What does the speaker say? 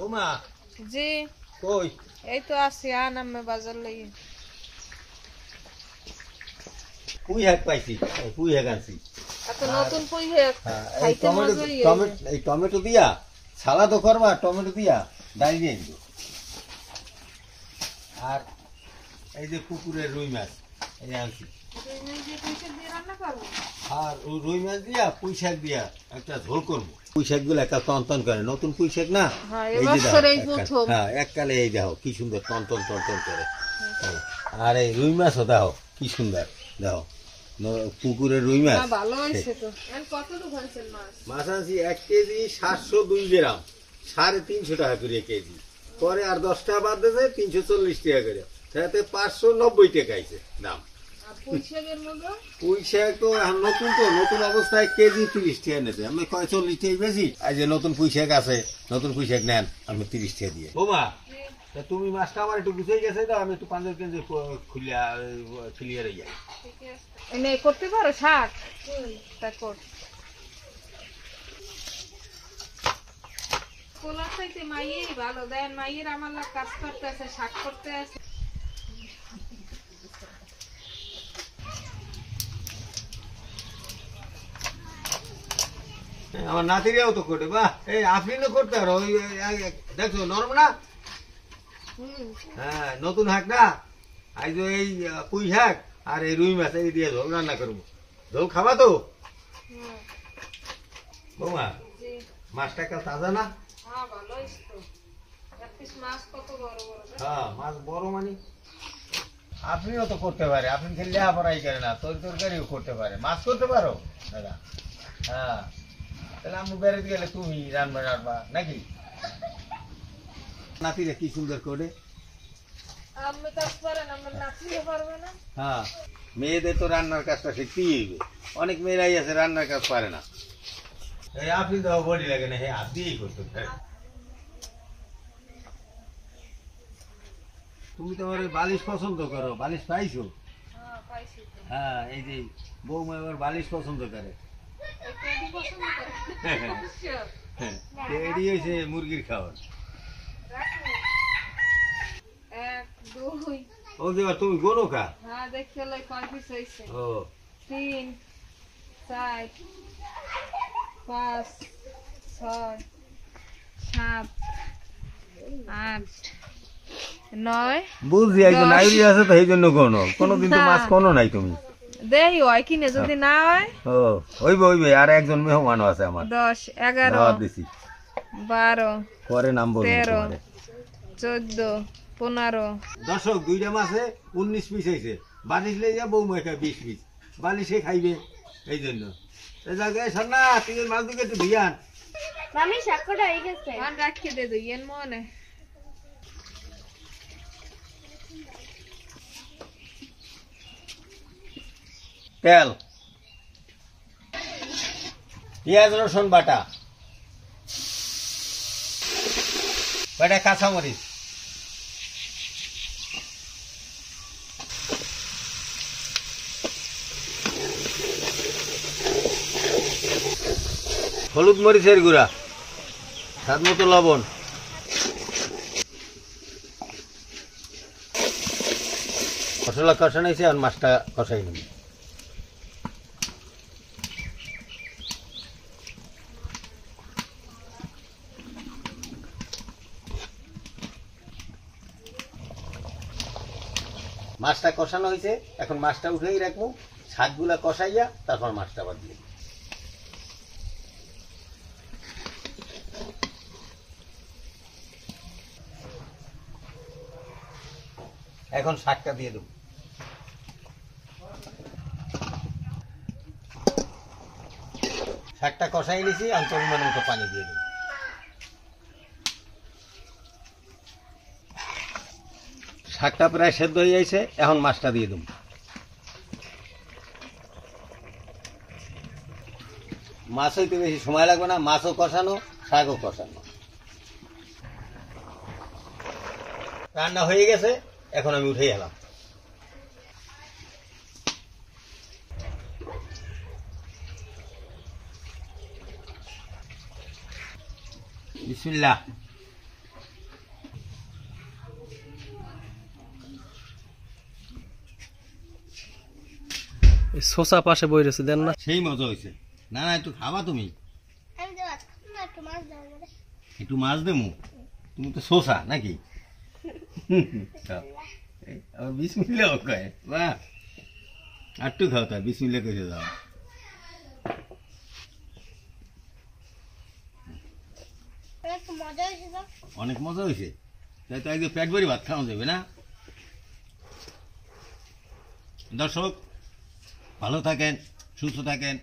ওমা জি কই এই তো আছি আনামে বাজার লাগি পুঁই শাক পাইছি পুঁই শাক আনছি এত নতুন পুঁই শাক খাইতে মজা এই টমেটো দিয়া সালাদও করবা টমেটো দিয়া ডাল দিয়ে দিও আর এই যে পুকুরের রুই মাছ এই আনছি আর ওই রুই মাছ দিয়া পুঁই শাক দিয়া একটা ঝোল করবো পুঁই শাক গুলো একটা টন করে নতুন পুঁই শাক না এই যে হ্যাঁ এককালে এই দেখো কি সুন্দর টন করে আর এই রুই মাছও দেখো কি সুন্দর দেখো পুকুরের রুই মাছ মাছ আনছি 1 কেজি 702 গ্রাম 350 টাকা করে কেজি পরে আর 10 টাকা বাদ দিয়েছে 340 টাকা করে তাতে 590 টাকা আইছে দাম পুঁই শাক তো নতুন অবস্থায় কেজি 30 টাকা নিতে আমি 40 টাকা বেশি আর যে নতুন পুঁই শাক আছে নতুন পুঁই শাক নেন আমি 30 টাকা দিয়ে বোমা তুমি মাছটা আমার একটু গুছিয়ে গেছে তো আমি একটু 5 কেজি খুলিয়ে যাই এনে করতে পারো শাক তা কর কোলা চাইতে মাইয়েই ভালো দেন মাইয়ের আমার কাজ করতে আছে শাক করতে আছে আমার নাতিরাও তো করে বাহ এই আফরিনও করতে পারো ওই দেখছো নরম না হ্যাঁ নতুন শাক না আজ এই পুঁই শাক আর এই রুই মাছ এই দিয়ে ঝোল রান্না করবো ঝোল খাবা তো বৌমা মাছটা কাল তাজা না হ্যাঁ মাছ বড় মানে আপনিও তো করতে পারে আপনি খেলে লেখাপড়াই করে না তরকারিও করতে পারে মাছ করতে পারো দাদা হ্যাঁ তাহলে আমি বেড়াতে গেলে তুমি রান্না নাকি নাতিরা কি সুন্দর করে হ্যাঁ মেয়েদের তো রান্নার কাজটা শিখতেই হইবে অনেক মেয়েরাই আছে রান্নার কাজ পারে না এই আপনি তো বডি লাগে না হাত দিয়েই করতে তুমি তো আমার বালিশ পছন্দ করো বালিশ পাইছো হ্যাঁ এই যে বৌমা এবার বালিশ পছন্দ করে এডি হয়েছে মুরগির খাওয়ার ও দেবার তুমি গোনো কা হ্যাঁ দেখতে লই কয় পিস হইছে ও 3 4 5 6 7 8 9 বুঝি একজন আইডি আছে তো এই জন্য কোনোদিন তো মাছ কোনো নাই তুমি দেই হয় কিনে যদি না হয় ও হইবে আর একজন মেহমান আছে আমার 10 11 দাওয়াত দিছি 12 পরে নাম বলবো 13 14 15 দর্শক দুইটা মাছে 19 পিস হয়েছে বালিশ লে যা বৌমা খায় 20 পিস বালিশে খাইবে এই জন্য এই জায়গায় সান্না তুই মাছ দুকে একটু ধিয়ান মামি শাকটা হয়ে গেছে আর রাখি দে দুইয়েন মনে তেল পেঁয়াজ রসুন বাটা কাঁচামরিচ হলুদ মরিচের গুঁড়া স্বাদ মতো লবণ মশলা কষানো হয়েছে আর মাছটা কষাই নেব মাছটা কষানো হয়েছে এখন মাছটা উঠেই রাখবো শাকগুলা কষাইয়া তারপর মাছটা আবার দিয়ে এখন শাকটা দিয়ে দেব শাকটা কষাই নিছি আর পরিমাণ মতো পানি দিয়ে দেব শাকটা প্রায় সেদ্ধ হয়ে যাইছে এখন মাছটা দিয়ে দেব মাছ হইতে বেশি সময় লাগবে না মাছও কষানো শাকও কষানো রান্না হয়ে গেছে এখন আমি উঠে গেলাম বিসমিল্লাহ এই শসা পাশে বই রয়েছে দেন না। সেই মজা হয়েছে। না না, একটু খাবা তুমি, আমি দেবো না, একটু মাছ দাও আমারে। একটু মাছ দেবো। তুমি তো শোষা নাকি? খাও। এই, আবার বিসমিল্লাহ কয়, বাহ, আর একটু খাও, তা বিসমিল্লাহ কইতে দাও। একটু মজা হয়েছে তো। অনেক মজা হয়েছে। তাই তো একদম পেট ভরি ভাত খাওয়া যাবে না? দর্শক, ভালো থাকেন, সুস্থ থাকেন।